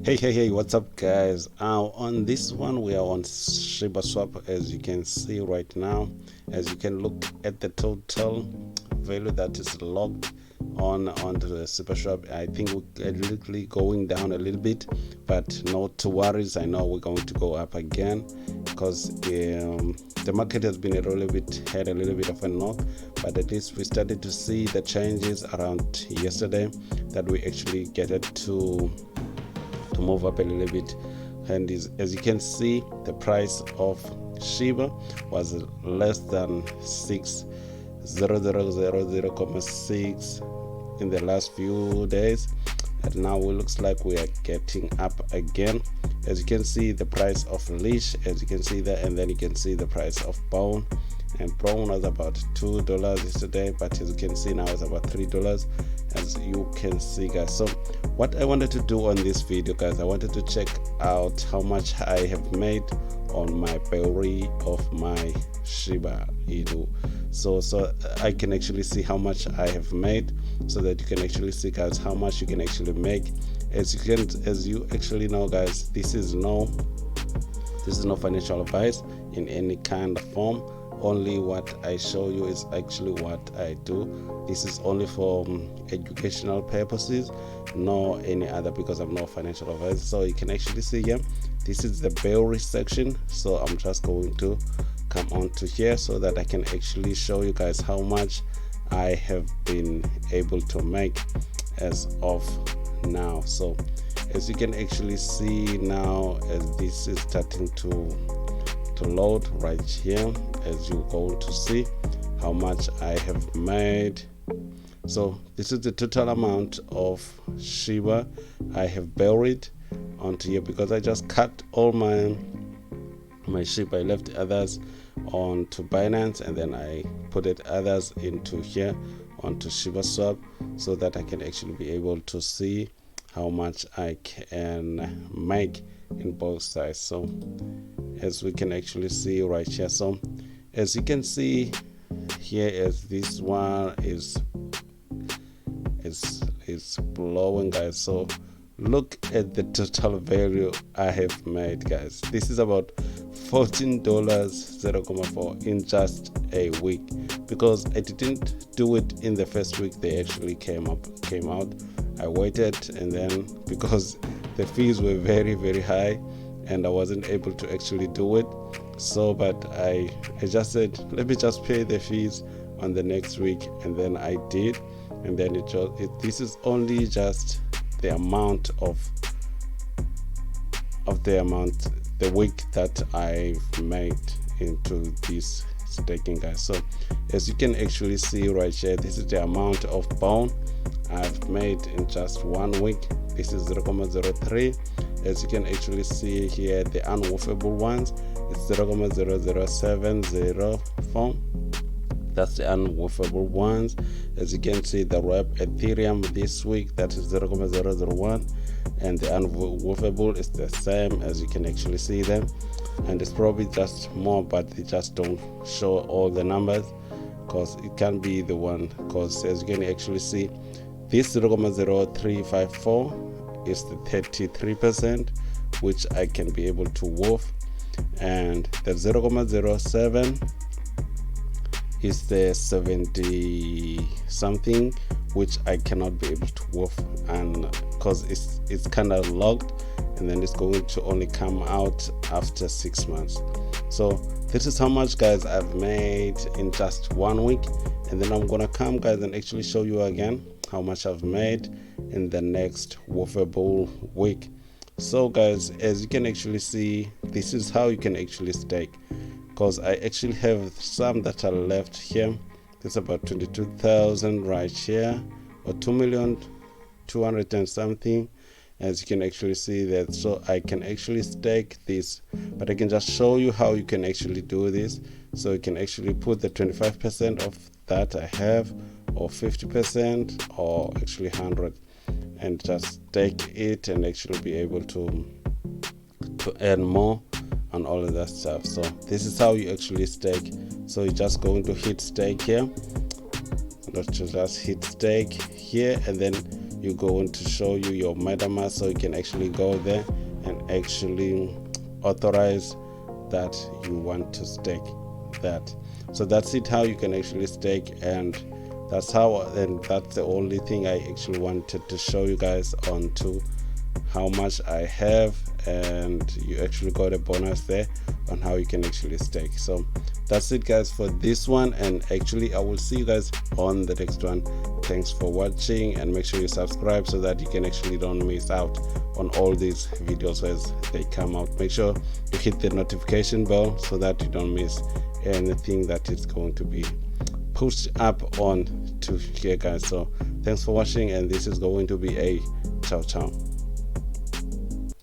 Hey, what's up, guys? On this one, we are on Shibaswap, as you can see right now. As you can look at the total value that is logged on the Shibaswap, I think we're literally going down a little bit, but not to worries. I know we're going to go up again because the market has been had a little bit of a knock, but at least we started to see the changes around yesterday that we actually get it to move up a little bit. And as you can see, the price of Shiba was less than 6,000,000,6 in the last few days, and now it looks like we are getting up again. As you can see, the price of leash, as you can see there, and then you can see the price of bone. And brown was about $2 yesterday, but as you can see now it's about $3, as you can see, guys. So what I wanted to do on this video, guys, I wanted to check out how much I have made on my berry of my Shiba Inu, so I can actually see how much I have made, so that you can actually see, guys, how much you can actually make. As you actually know, guys, this is no financial advice in any kind of form. Only what I show you is actually what I do. This is only for educational purposes, no any other, because I'm not financial advisor. So you can actually see here, this is the berry section. So I'm just going to come on to here so that I can actually show you guys how much I have been able to make as of now. So as you can actually see now, as this is starting to load right here, as you're going to see how much I have made. So this is the total amount of Shiba I have buried onto here, because I just cut all my Shiba. I left others onto Binance, and then I put it others into here onto Shibaswap, so that I can actually be able to see how much I can make in both sides. So as we can actually see right here, so as you can see here, as this one is blowing, guys. So look at the total value I have made, guys. This is about $14.04 in just a week, because I didn't do it in the first week they actually came out. I waited, and then because the fees were very high and I wasn't able to actually do it, so but I just said, let me just pay the fees on the next week, and then I did. And then this is only just the amount of the week that I've made into this staking, guys. So as you can actually see right here, this is the amount of bone I've made in just 1 week. This is 0.03. As you can actually see here, the unwoofable ones, it's 0.00704. That's the unwoofable ones. As you can see, the wrap Ethereum this week, that is 0.001, and the unwoofable is the same, as you can actually see them. And it's probably just more, but they just don't show all the numbers, because it can be the one, because as you can actually see, this 0.0354 is the 33%, which I can be able to woof, and the 0.07 is the 70 something, which I cannot be able to woof, and because it's kind of logged, and then it's going to only come out after 6 months. So this is how much, guys, I've made in just 1 week, and then I'm gonna come, guys, and actually show you again how much I've made in the next woofable week. So, guys, as you can actually see, this is how you can actually stake, because I actually have some that are left here. It's about 22,000 right here, or 2,200,000 and something, as you can actually see that. So I can actually stake this, but I can just show you how you can actually do this. So you can actually put the 25% of that I have, or 50%, or actually 100, and just stake it and actually be able to earn more on all of that stuff. So this is how you actually stake. So you're just going to hit stake here, just hit stake here, and then you're going to show you your MetaMask, so you can actually go there and actually authorize that you want to stake that. So that's it, how you can actually stake, and that's the only thing I actually wanted to show you guys on to how much I have, and you actually got a bonus there on how you can actually stake. So that's it guys for this one, and actually I will see you guys on the next one. Thanks for watching, and make sure you subscribe so that you can actually don't miss out on all these videos as they come out. Make sure you hit the notification bell so that you don't miss anything that is going to be pushed up on to here guys. So thanks for watching, and this is going to be a ciao ciao.